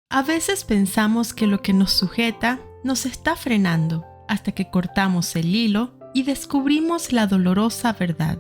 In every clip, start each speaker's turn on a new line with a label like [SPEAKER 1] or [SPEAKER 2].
[SPEAKER 1] A veces pensamos que lo que nos sujeta nos está frenando hasta que cortamos el hilo y descubrimos la dolorosa verdad.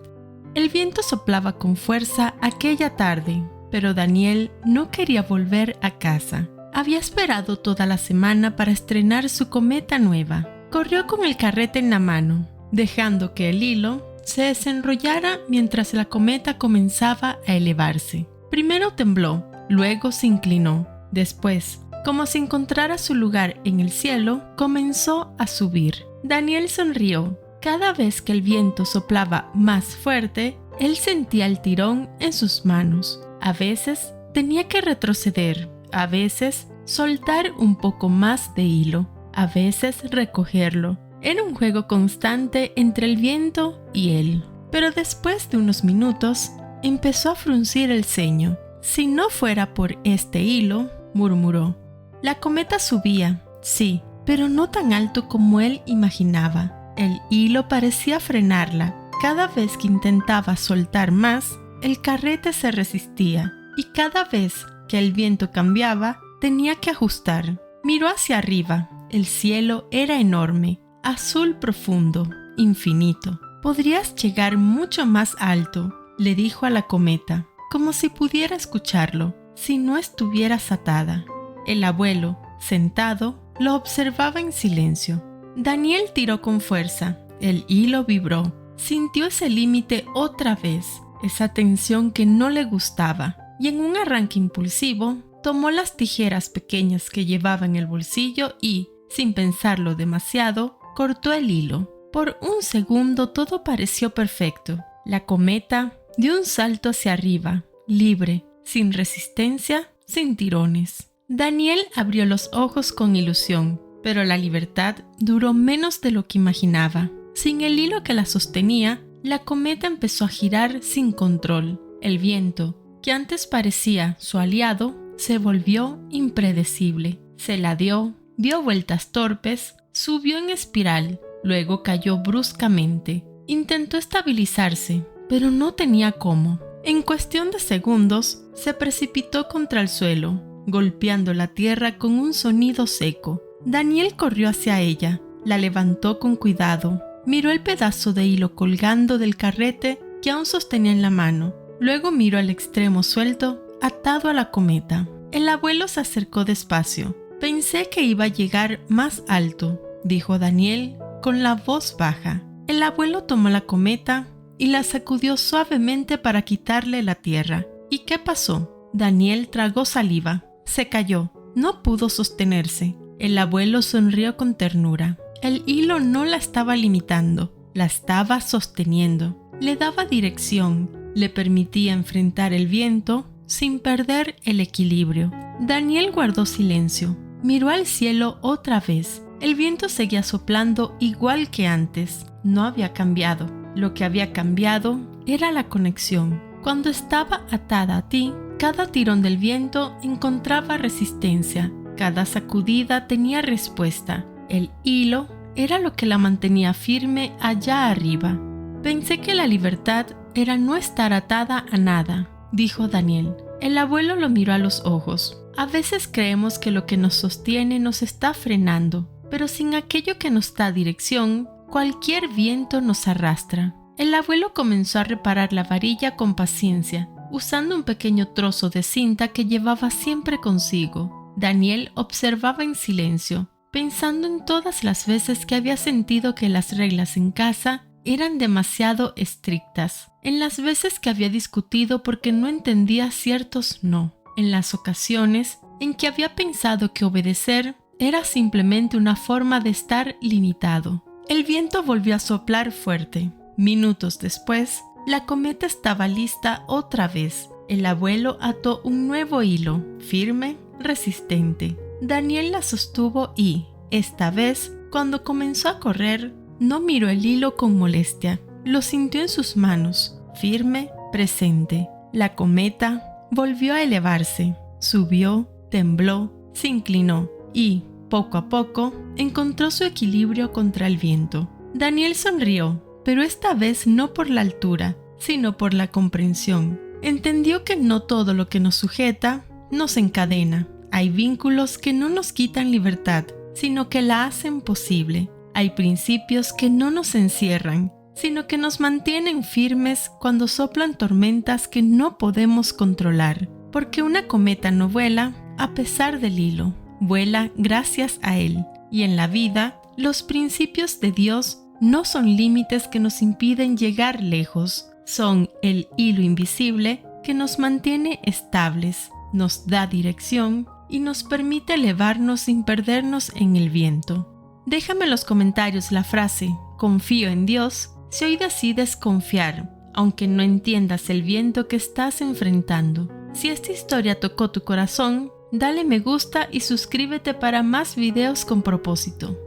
[SPEAKER 1] El viento soplaba con fuerza aquella tarde, pero Daniel no quería volver a casa. Había esperado toda la semana para estrenar su cometa nueva. Corrió con el carrete en la mano, dejando que el hilo se desenrollara mientras la cometa comenzaba a elevarse. Primero tembló, luego se inclinó. Después, como si encontrara su lugar en el cielo, comenzó a subir. Daniel sonrió. Cada vez que el viento soplaba más fuerte, él sentía el tirón en sus manos. A veces tenía que retroceder, a veces soltar un poco más de hilo, a veces recogerlo. Era un juego constante entre el viento y él. Pero después de unos minutos, empezó a fruncir el ceño. Si no fuera por este hilo, murmuró. La cometa subía, sí, pero no tan alto como él imaginaba. El hilo parecía frenarla. Cada vez que intentaba soltar más, el carrete se resistía, y cada vez que el viento cambiaba, tenía que ajustar. Miró hacia arriba. El cielo era enorme, azul profundo, infinito. «Podrías llegar mucho más alto», le dijo a la cometa, como si pudiera escucharlo, si no estuvieras atada. El abuelo, sentado, lo observaba en silencio. Daniel tiró con fuerza. El hilo vibró. Sintió ese límite otra vez, esa tensión que no le gustaba, y en un arranque impulsivo, tomó las tijeras pequeñas que llevaba en el bolsillo y, sin pensarlo demasiado, cortó el hilo. Por un segundo todo pareció perfecto. La cometa dio un salto hacia arriba, libre, sin resistencia, sin tirones. Daniel abrió los ojos con ilusión, pero la libertad duró menos de lo que imaginaba. Sin el hilo que la sostenía, la cometa empezó a girar sin control. El viento, que antes parecía su aliado, se volvió impredecible. Se ladeó, dio vueltas torpes, subió en espiral, luego cayó bruscamente. Intentó estabilizarse, pero no tenía cómo. En cuestión de segundos, se precipitó contra el suelo, golpeando la tierra con un sonido seco. Daniel corrió hacia ella, la levantó con cuidado, miró el pedazo de hilo colgando del carrete que aún sostenía en la mano. Luego miró el extremo suelto, atado a la cometa. El abuelo se acercó despacio. «Pensé que iba a llegar más alto», dijo Daniel con la voz baja. El abuelo tomó la cometa y la sacudió suavemente para quitarle la tierra. ¿Y qué pasó? Daniel tragó saliva. Se cayó. No pudo sostenerse. El abuelo sonrió con ternura. El hilo no la estaba limitando, la estaba sosteniendo. Le daba dirección, le permitía enfrentar el viento sin perder el equilibrio. Daniel guardó silencio. Miró al cielo otra vez. El viento seguía soplando igual que antes. No había cambiado. Lo que había cambiado era la conexión. Cuando estaba atada a ti, cada tirón del viento encontraba resistencia. Cada sacudida tenía respuesta. El hilo era lo que la mantenía firme allá arriba. «Pensé que la libertad era no estar atada a nada», dijo Daniel. El abuelo lo miró a los ojos. A veces creemos que lo que nos sostiene nos está frenando, pero sin aquello que nos da dirección, cualquier viento nos arrastra. El abuelo comenzó a reparar la varilla con paciencia, usando un pequeño trozo de cinta que llevaba siempre consigo. Daniel observaba en silencio, pensando en todas las veces que había sentido que las reglas en casa eran demasiado estrictas, en las veces que había discutido porque no entendía ciertos no, en las ocasiones en que había pensado que obedecer era simplemente una forma de estar limitado. El viento volvió a soplar fuerte. Minutos después, la cometa estaba lista otra vez. El abuelo ató un nuevo hilo, firme, resistente. Daniel la sostuvo y, esta vez, cuando comenzó a correr, no miró el hilo con molestia. Lo sintió en sus manos, firme, presente. La cometa volvió a elevarse. Subió, tembló, se inclinó y, poco a poco, encontró su equilibrio contra el viento. Daniel sonrió, pero esta vez no por la altura, sino por la comprensión. Entendió que no todo lo que nos sujeta nos encadena. Hay vínculos que no nos quitan libertad, sino que la hacen posible. Hay principios que no nos encierran, sino que nos mantienen firmes cuando soplan tormentas que no podemos controlar. Porque una cometa no vuela a pesar del hilo, vuela gracias a él. Y en la vida, los principios de Dios no son límites que nos impiden llegar lejos, son el hilo invisible que nos mantiene estables, nos da dirección y nos permite elevarnos sin perdernos en el viento. Déjame en los comentarios la frase "confío en Dios" si hoy decides confiar, aunque no entiendas el viento que estás enfrentando. Si esta historia tocó tu corazón, dale me gusta y suscríbete para más videos con propósito.